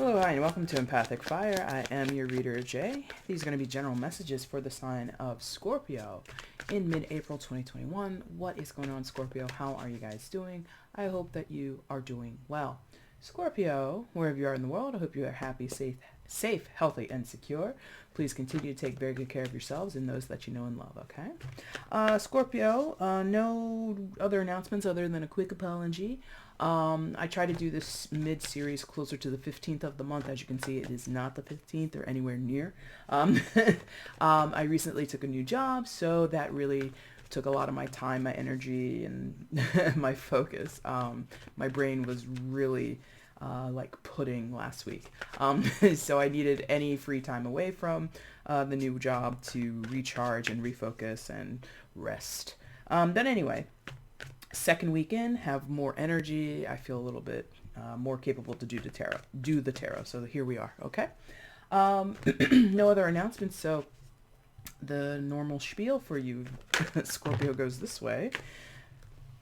Hello, hi, and welcome to Empathic Fire. I am your reader, Jay. These are going to be general messages for the sign of Scorpio in mid-April 2021. What is going on, Scorpio? How are you guys doing? I hope that you are doing well. Scorpio, wherever you are in the world, I hope you are happy, safe, healthy, and secure. Please continue to take very good care of yourselves and those that you know and love, okay? Scorpio, no other announcements other than a quick apology. I try to do this mid-series closer to the 15th of the month. As you can see, it is not the 15th or anywhere near. I recently took a new job, so that really took a lot of my time, my energy, and my focus. My brain was really like pudding last week. So I needed any free time away from the new job to recharge and refocus and rest. But anyway, second weekend, have more energy. I feel a little bit more capable to do the tarot. So here we are, okay? No other announcements, so the normal spiel for you, Scorpio, goes this way.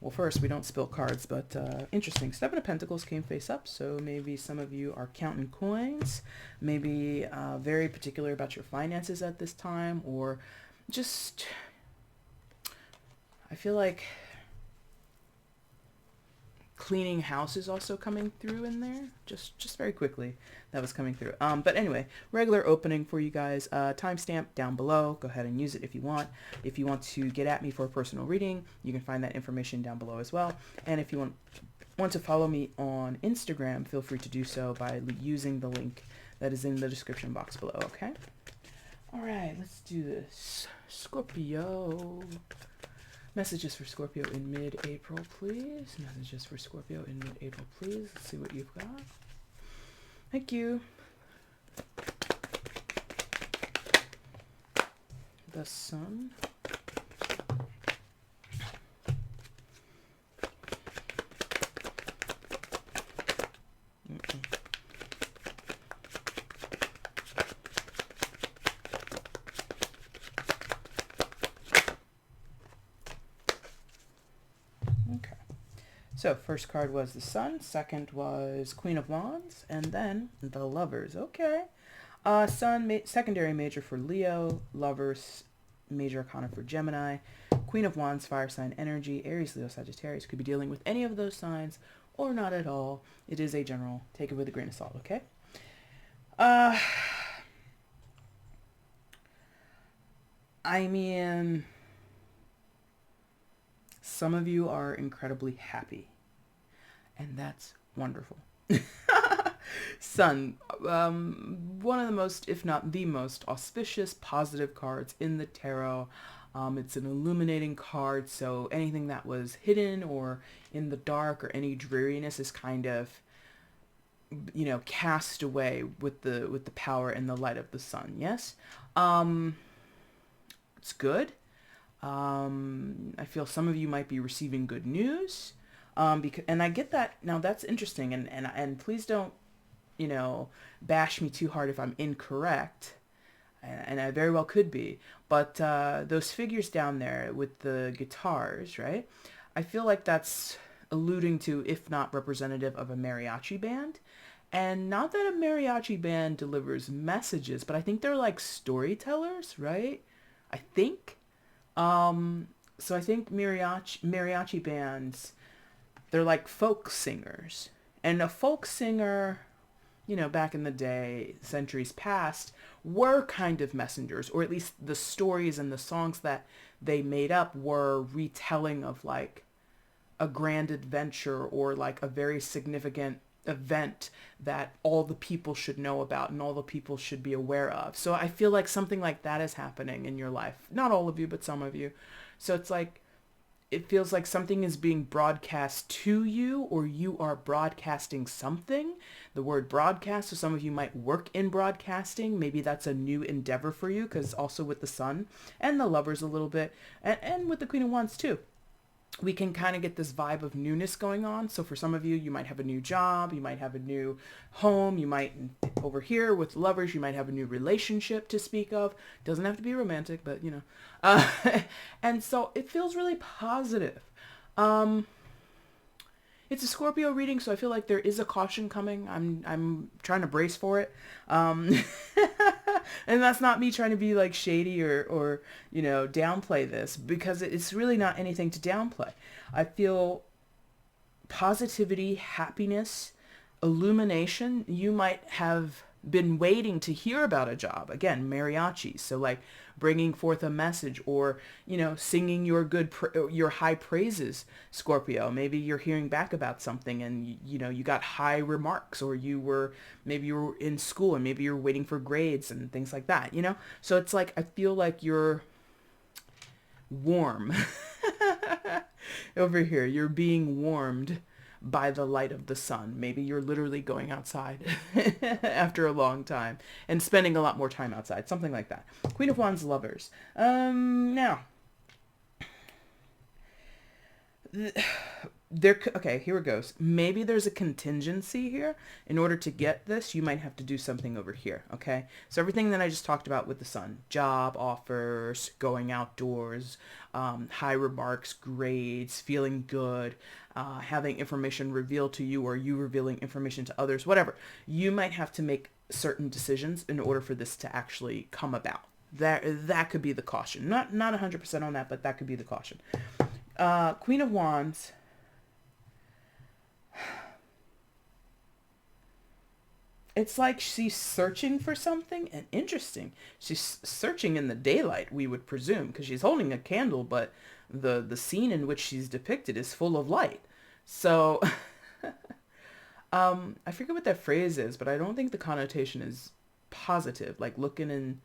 Well, first, we don't spill cards, but interesting. Seven of Pentacles came face up, so maybe some of you are counting coins, maybe very particular about your finances at this time, or just, I feel like cleaning house is also coming through in there, just very quickly. That was coming through. But anyway, regular opening for you guys. Timestamp down below. Go ahead and use it if you want. If you want to get at me for a personal reading, you can find that information down below as well. And if you want to follow me on Instagram, feel free to do so by using the link that is in the description box below, okay? All right, let's do this. Scorpio. Messages for Scorpio in mid-April, please. Messages for Scorpio in mid-April, please. Let's see what you've got. Thank you. The Sun. Okay. So first card was the Sun, second was Queen of Wands, and then the Lovers. Okay. Sun, secondary major for Leo, Lovers, major arcana for Gemini, Queen of Wands, fire sign energy, Aries, Leo, Sagittarius. Could be dealing with any of those signs or not at all. It is a general. Take it with a grain of salt, okay? I mean, some of you are incredibly happy, and that's wonderful. Sun, one of the most, if not the most, auspicious, positive cards in the tarot. It's an illuminating card, so anything that was hidden or in the dark or any dreariness is kind of, you know, cast away with the power and the light of the sun. Yes, it's good. I feel some of you might be receiving good news. And I get that. Now that's interesting, and please don't, you know, bash me too hard if I'm incorrect, and I very well could be, but those figures down there with the guitars, right? I feel like that's alluding to, if not representative of, a mariachi band. And not that a mariachi band delivers messages, but I think they're like storytellers, right? I think. So I think mariachi bands, they're like folk singers. And a folk singer, you know, back in the day, centuries past, were kind of messengers, or at least the stories and the songs that they made up were retelling of like a grand adventure or like a very significant event that all the people should know about and all the people should be aware of. So I feel like something like that is happening in your life. Not all of you, but some of you. So it's like, it feels like something is being broadcast to you, or you are broadcasting something. The word broadcast, so some of you might work in broadcasting. Maybe that's a new endeavor for you, because also with the Sun and the Lovers a little bit, and with the Queen of Wands too, we can kind of get this vibe of newness going on. So for some of you, you might have a new job, you might have a new home, you might, over here with Lovers, you might have a new relationship to speak of. Doesn't have to be romantic, but you know. And so it feels really positive. It's a Scorpio reading, so I feel like there is a caution coming. I'm trying to brace for it. Um, and that's not me trying to be like shady or downplay this, because it's really not anything to downplay. I feel positivity, happiness, illumination. You might have been waiting to hear about a job. Again, mariachi. So like bringing forth a message, or singing your your high praises, Scorpio. Maybe you're hearing back about something, and you got high remarks, or maybe you were in school and maybe you're waiting for grades and things like that. So it's like I feel like you're warm over here. You're being warmed by the light of the sun. Maybe you're literally going outside after a long time and spending a lot more time outside. Something like that. Queen of Wands, lovers. Now, okay, here it goes. Maybe there's a contingency here. In order to get this, you might have to do something over here, okay? So everything that I just talked about with the sun, job offers, going outdoors, high remarks, grades, feeling good, having information revealed to you, or you revealing information to others, whatever. You might have to make certain decisions in order for this to actually come about. That could be the caution. Not 100% on that, but that could be the caution. Queen of Wands. It's like she's searching for something, and interesting. She's searching in the daylight, we would presume, because she's holding a candle, but the scene in which she's depicted is full of light. So, I forget what that phrase is, but I don't think the connotation is positive. Like looking in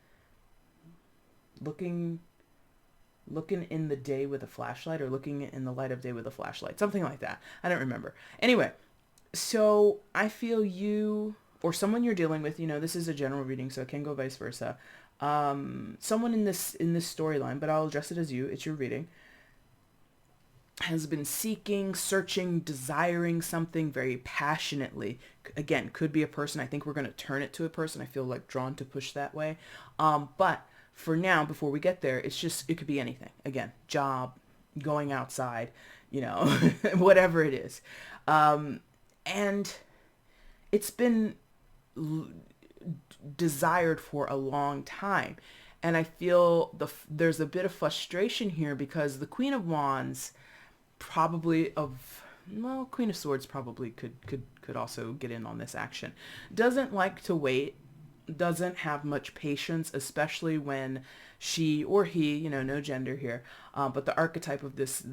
the day with a flashlight, or looking in the light of day with a flashlight. Something like that. I don't remember. Anyway, so I feel you, or someone you're dealing with, this is a general reading, so it can go vice versa. Someone in this storyline, but I'll address it as you. It's your reading. Has been seeking, searching, desiring something very passionately. Again, could be a person. I think we're going to turn it to a person. I feel like drawn to push that way. But for now, before we get there, it could be anything. Again, job, going outside, whatever it is. And it's been desired for a long time. And I feel there's a bit of frustration here, because the Queen of Wands Queen of Swords probably could also get in on this action. Doesn't like to wait, doesn't have much patience, especially when she or he, no gender here, but the archetype of this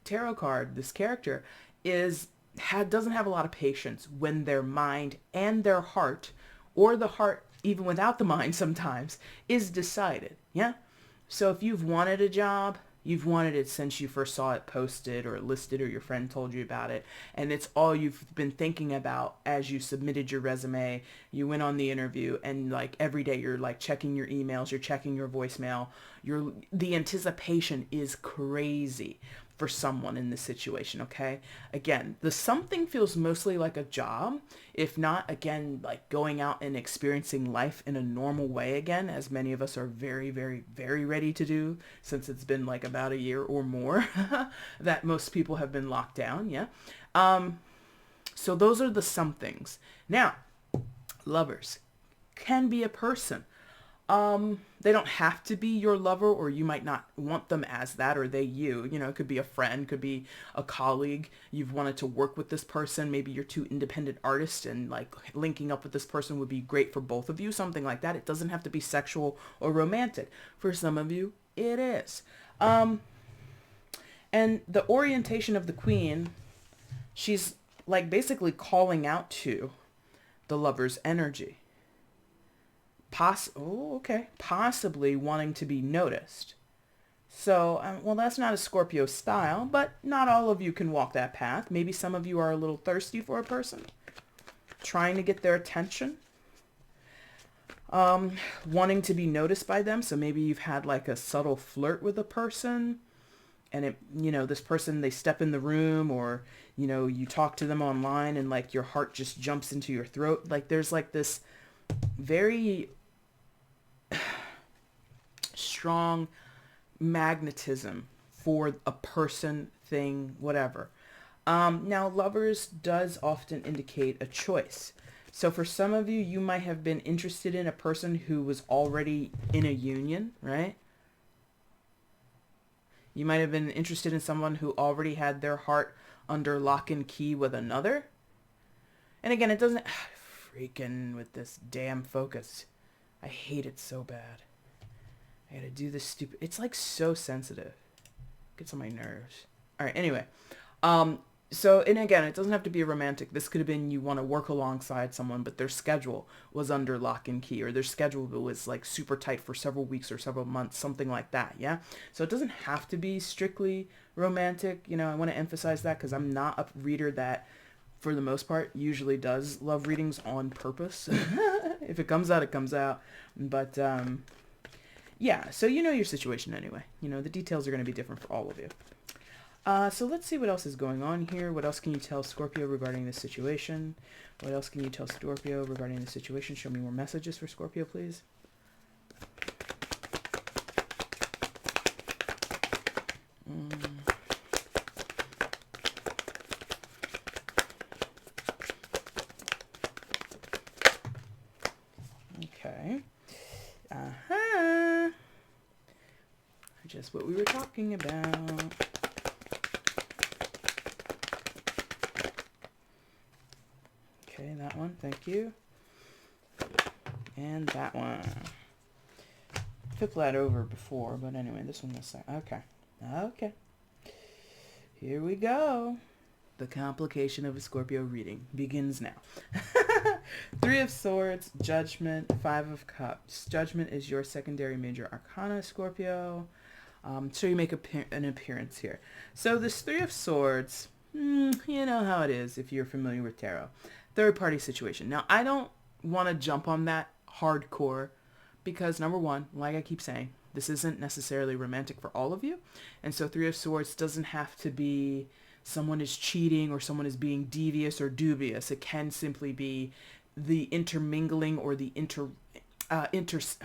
tarot card, this character, doesn't have a lot of patience when their mind and their heart, or the heart even without the mind sometimes, is decided. Yeah. So if you've wanted a job, you've wanted it since you first saw it posted or listed, or your friend told you about it, and it's all you've been thinking about as you submitted your resume, you went on the interview, and like every day you're like checking your emails, you're checking your voicemail, the anticipation is crazy for someone in this situation, okay? Again, the something feels mostly like a job, if not, again, like going out and experiencing life in a normal way again, as many of us are very, very, very ready to do, since it's been like about a year or more that most people have been locked down, yeah? So those are the somethings. Now, lovers can be a person. They don't have to be your lover, or you might not want them as that, or they you. It could be a friend, could be a colleague. You've wanted to work with this person. Maybe you're two independent artists, and like linking up with this person would be great for both of you, something like that. It doesn't have to be sexual or romantic. For some of you, it is. And the orientation of the Queen, she's like basically calling out to the lover's energy. Possibly wanting to be noticed. So, that's not a Scorpio style, but not all of you can walk that path. Maybe some of you are a little thirsty for a person, trying to get their attention, wanting to be noticed by them. So maybe you've had like a subtle flirt with a person, and this person, they step in the room, or, you talk to them online, and like your heart just jumps into your throat. Like there's like this very strong magnetism for a person, thing, whatever. Now, lovers does often indicate a choice. So for some of you, you might have been interested in a person who was already in a union, right? You might have been interested in someone who already had their heart under lock and key with another. And again, it doesn't... Freaking with this damn focus. I hate it so bad. I gotta do this stupid... It's like so sensitive. Gets on my nerves. Alright, anyway. So, and again, it doesn't have to be a romantic. This could have been you want to work alongside someone, but their schedule was under lock and key, or their schedule was like super tight for several weeks or several months, something like that, yeah? So it doesn't have to be strictly romantic. You know, I want to emphasize that because I'm not a reader that, for the most part, usually does love readings on purpose. If it comes out, it comes out. But, yeah, so you know your situation anyway. You know, the details are going to be different for all of you. So let's see what else is going on here. What else can you tell Scorpio regarding this situation? What else can you tell Scorpio regarding the situation? Show me more messages for Scorpio, please. Okay. Uh-huh. Just what we were talking about. Okay, that one, thank you. And that one. Took that over before, but anyway, this one this time. Okay. Okay. Here we go. The complication of a Scorpio reading begins now. Three of Swords, Judgment, Five of Cups. Judgment is your secondary major arcana, Scorpio. So you make an appearance here. So this Three of Swords, you know how it is if you're familiar with tarot. Third party situation. Now, I don't want to jump on that hardcore because, number one, like I keep saying, this isn't necessarily romantic for all of you. And so Three of Swords doesn't have to be someone is cheating or someone is being devious or dubious. It can simply be the intermingling or the interference,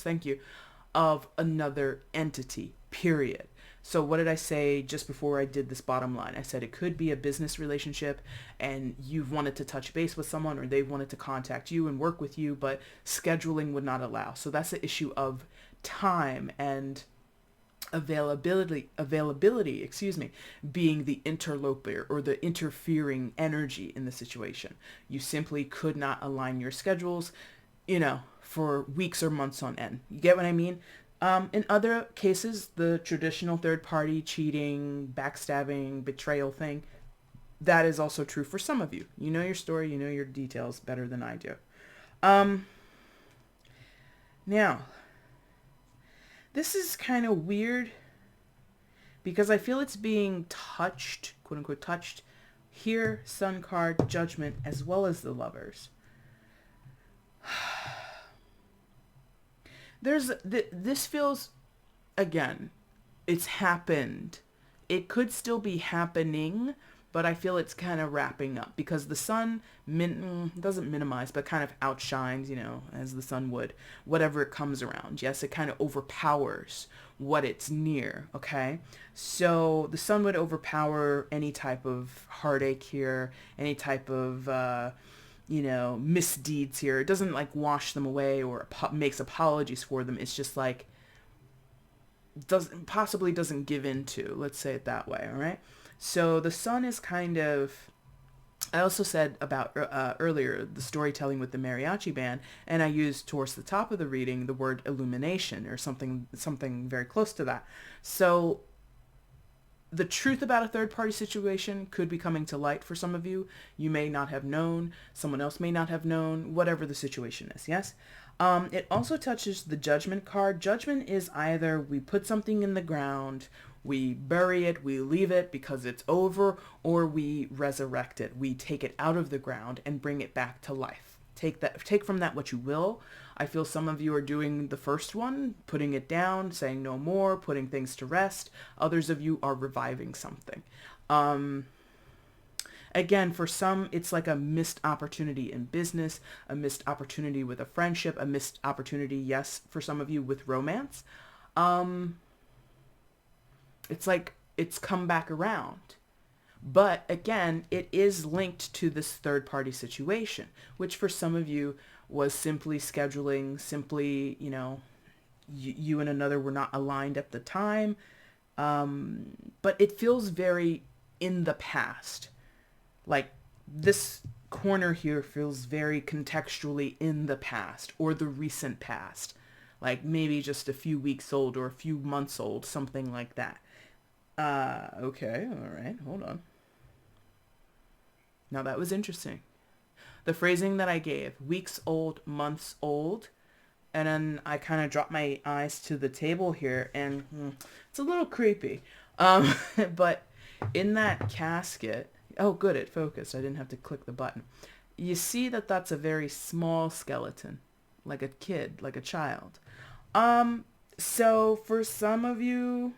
thank you, of another entity, period. So what did I say just before I did this bottom line? I said it could be a business relationship and you've wanted to touch base with someone or they've wanted to contact you and work with you, but scheduling would not allow. So that's the issue of time and availability, being the interloper or the interfering energy in the situation. You simply could not align your schedules, you know, for weeks or months on end. You get what I mean? In other cases, the traditional third party cheating, backstabbing, betrayal thing, that is also true for some of you. You know your story, you know your details better than I do. Now, this is kind of weird because I feel it's being touched, quote unquote touched, here, Sun card, Judgment, as well as the Lovers. This feels, again, it's happened. It could still be happening, but I feel it's kind of wrapping up because the sun doesn't minimize, but kind of outshines, you know, as the sun would, whatever it comes around. Yes, it kind of overpowers what it's near, okay? So the sun would overpower any type of heartache here, any type of, you know, misdeeds here. It doesn't like wash them away or makes apologies for them. It's just like doesn't give into, let's say it that way. All right. So the sun is kind of, I also said about earlier the storytelling with the mariachi band, and I used towards the top of the reading the word illumination or something very close to that. So the truth about a third-party situation could be coming to light for some of you. You may not have known. Someone else may not have known. Whatever the situation is, yes? It also touches the Judgment card. Judgment is either we put something in the ground, we bury it, we leave it because it's over, or we resurrect it. We take it out of the ground and bring it back to life. Take from that what you will. I feel some of you are doing the first one, putting it down, saying no more, putting things to rest. Others of you are reviving something. Again, for some, it's like a missed opportunity in business, a missed opportunity with a friendship, a missed opportunity, yes, for some of you with romance. It's like it's come back around. But again, it is linked to this third party situation, which for some of you was simply scheduling, simply, you and another were not aligned at the time. But it feels very in the past. Like this corner here feels very contextually in the past or the recent past. Like maybe just a few weeks old or a few months old, something like that. Okay, all right, hold on. Now that was interesting. The phrasing that I gave, weeks old, months old, and then I kind of dropped my eyes to the table here, and it's a little creepy. But in that casket, oh good, it focused. I didn't have to click the button. You see that that's a very small skeleton, like a kid, like a child. So for some of you,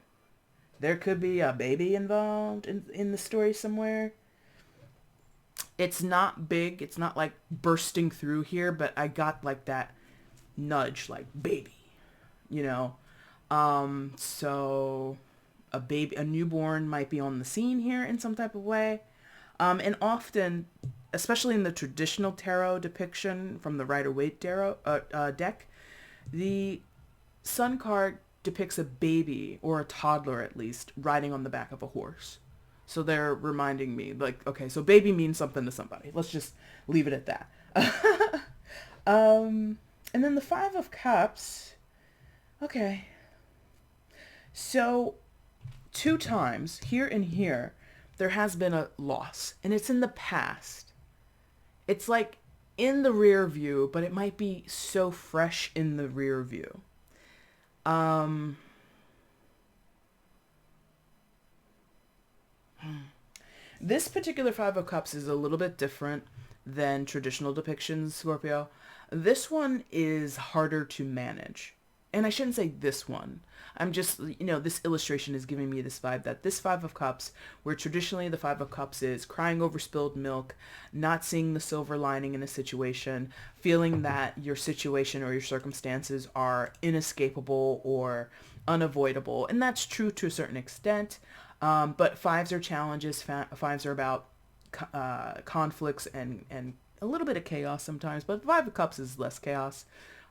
there could be a baby involved in the story somewhere. It's not big. It's not like bursting through here, but I got like that nudge, like baby, you know. So a baby, a newborn might be on the scene here in some type of way. And often, especially in the traditional tarot depiction from the Rider-Waite tarot deck, the Sun card depicts a baby or a toddler at least riding on the back of a horse. So they're reminding me like, okay, so baby means something to somebody. Let's just leave it at that. And then the Five of Cups. Okay. So 2 times here and here, there has been a loss and it's in the past. It's like in the rear view, but it might be so fresh in the rear view. This particular Five of Cups is a little bit different than traditional depictions, Scorpio. This one is harder to manage. And I shouldn't say this one. I'm just, this illustration is giving me this vibe that this Five of Cups, where traditionally the Five of Cups is crying over spilled milk, not seeing the silver lining in a situation, feeling that your situation or your circumstances are inescapable or unavoidable. And that's true to a certain extent. But fives are challenges. Fives are about conflicts and a little bit of chaos sometimes. But Five of Cups is less chaos.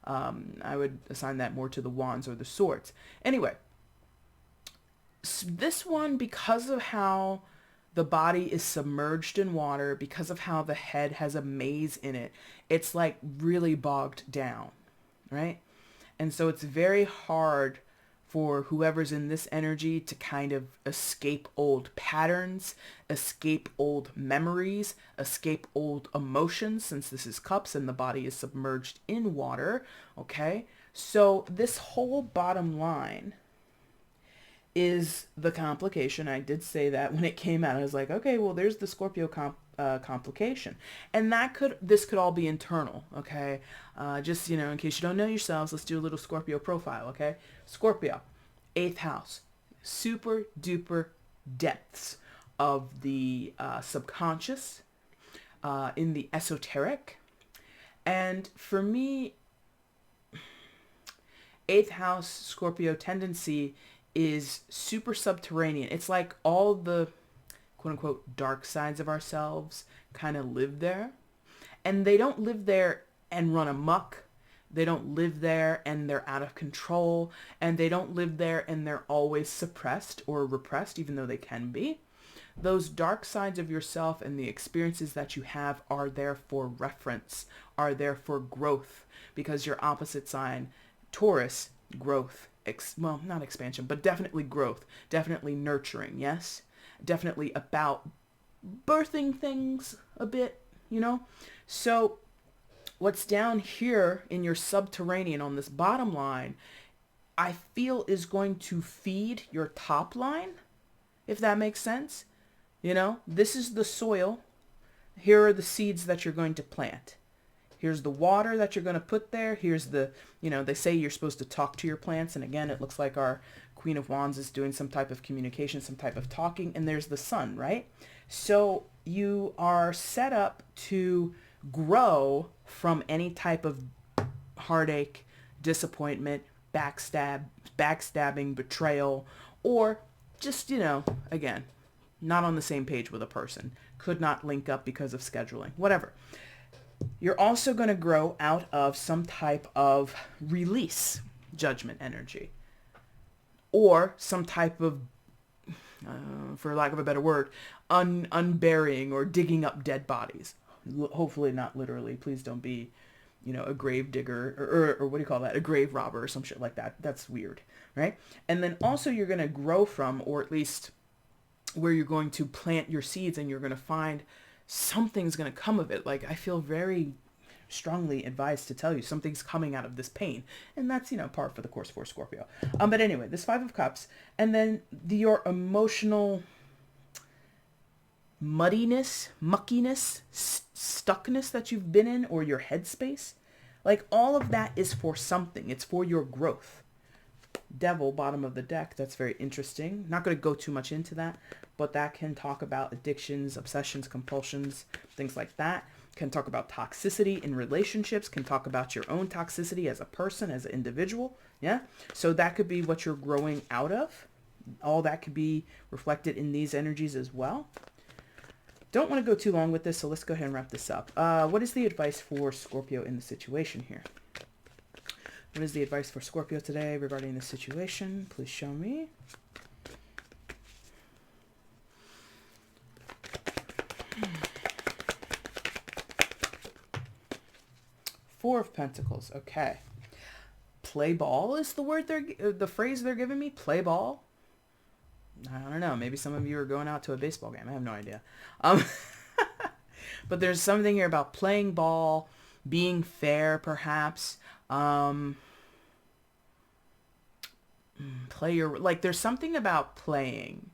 I would assign that more to the wands or the swords. Anyway, this one, because of how the body is submerged in water, because of how the head has a maze in it, it's like really bogged down, right? And so it's very hard for whoever's in this energy to kind of escape old patterns, escape old memories, escape old emotions, since this is cups and the body is submerged in water, okay? So this whole bottom line is the complication. I did say that when it came out. I was like, okay, well, there's the Scorpio complication. And this could all be internal, okay? Just, in case you don't know yourselves, let's do a little Scorpio profile, okay? Scorpio, 8th house, super duper depths of the subconscious, in the esoteric. And for me, 8th house Scorpio tendency is super subterranean. It's like all the quote unquote dark sides of ourselves kind of live there. And they don't live there and run amok. They don't live there and they're out of control. And they don't live there and they're always suppressed or repressed, even though they can be. Those dark sides of yourself and the experiences that you have are there for reference, are there for growth, because your opposite sign, Taurus, growth, well, not expansion, but definitely growth, definitely nurturing, yes? Definitely about birthing things a bit, So what's down here in your subterranean on this bottom line, I feel is going to feed your top line, if that makes sense. This is the soil. Here are the seeds that you're going to plant. Here's the water that you're going to put there. Here's the, they say you're supposed to talk to your plants. And again, it looks like our Queen of Wands is doing some type of communication, some type of talking. And there's the sun, right? So you are set up to grow from any type of heartache, disappointment, backstabbing, betrayal, or just, again, not on the same page with a person, could not link up because of scheduling, whatever. You're also going to grow out of some type of release judgment energy, or some type of, for lack of a better word, unburying or digging up dead bodies. Hopefully not literally. Please don't be, a grave digger or what do you call that? A grave robber or some shit like that. That's weird, right? And then also you're going to grow from, or at least where you're going to plant your seeds, and you're going to find something's going to come of it. Like, I feel very strongly advised to tell you something's coming out of this pain, and that's par for the course for Scorpio. But anyway, this Five of Cups, and then your emotional muckiness, stuckness that you've been in, or your headspace, like all of that is for something. It's for your growth. Devil, bottom of the deck. That's very interesting. Not going to go too much into that, but that can talk about addictions, obsessions, compulsions, things like that. Can talk about toxicity in relationships, can talk about your own toxicity as a person, as an individual. Yeah. So that could be what you're growing out of. All that could be reflected in these energies as well. Don't want to go too long with this, so let's go ahead and wrap this up. What is the advice for Scorpio in the situation here? What is the advice for Scorpio today regarding this situation? Please show me. Four of Pentacles. Okay. Play ball is the phrase they're giving me. Play ball. I don't know. Maybe some of you are going out to a baseball game. I have no idea. But there's something here about playing ball, being fair, perhaps. There's something about playing.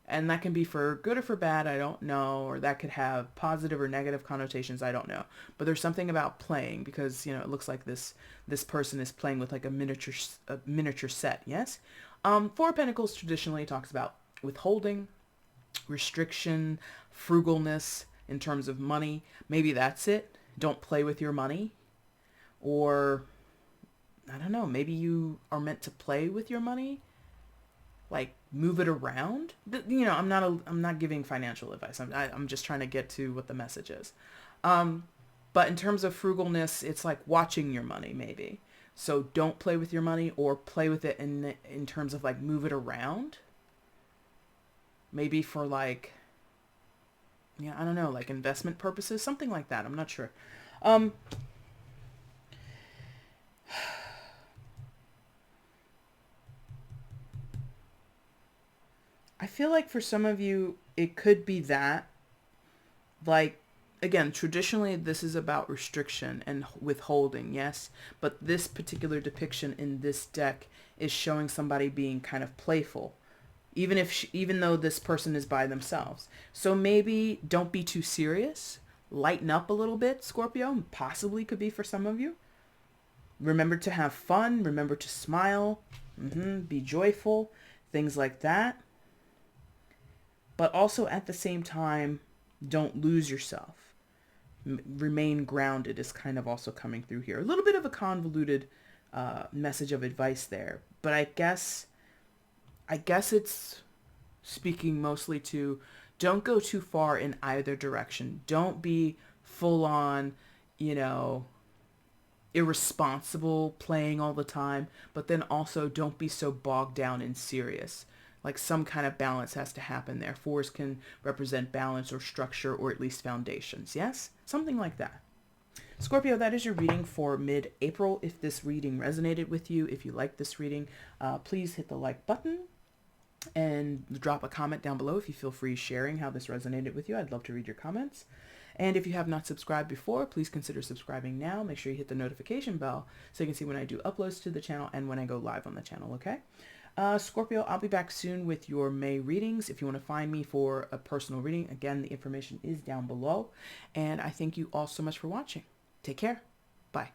And that can be for good or for bad, I don't know. Or that could have positive or negative connotations, I don't know. But there's something about playing, because, it looks like this person is playing with like a miniature set, yes? Four of Pentacles traditionally talks about withholding, restriction, frugalness in terms of money. Maybe that's it. Don't play with your money. Or, I don't know, maybe you are meant to play with your money. Like, move it around. I'm not giving financial advice. I'm just trying to get to what the message is. But in terms of frugalness, it's like watching your money, maybe. So don't play with your money, or play with it in terms of like move it around. Maybe for like, I don't know, like investment purposes, something like that. I'm not sure. I feel like for some of you, it could be that, like, again, traditionally, this is about restriction and withholding, yes? But this particular depiction in this deck is showing somebody being kind of playful, even though this person is by themselves. So maybe don't be too serious. Lighten up a little bit, Scorpio. Possibly could be for some of you. Remember to have fun. Remember to smile. Be joyful. Things like that. But also at the same time, don't lose yourself. Remain grounded is kind of also coming through here. A little bit of a convoluted message of advice there. But I guess it's speaking mostly to don't go too far in either direction. Don't be full on, irresponsible playing all the time. But then also don't be so bogged down and serious. Like some kind of balance has to happen there. Fours can represent balance or structure, or at least foundations. Yes? Something like that. Scorpio, that is your reading for mid-April. If this reading resonated with you, if you like this reading, please hit the like button and drop a comment down below if you feel free sharing how this resonated with you. I'd love to read your comments. And if you have not subscribed before, please consider subscribing now. Make sure you hit the notification bell so you can see when I do uploads to the channel and when I go live on the channel, okay? Scorpio, I'll be back soon with your May readings. If you want to find me for a personal reading, again, the information is down below. And I thank you all so much for watching. Take care. Bye.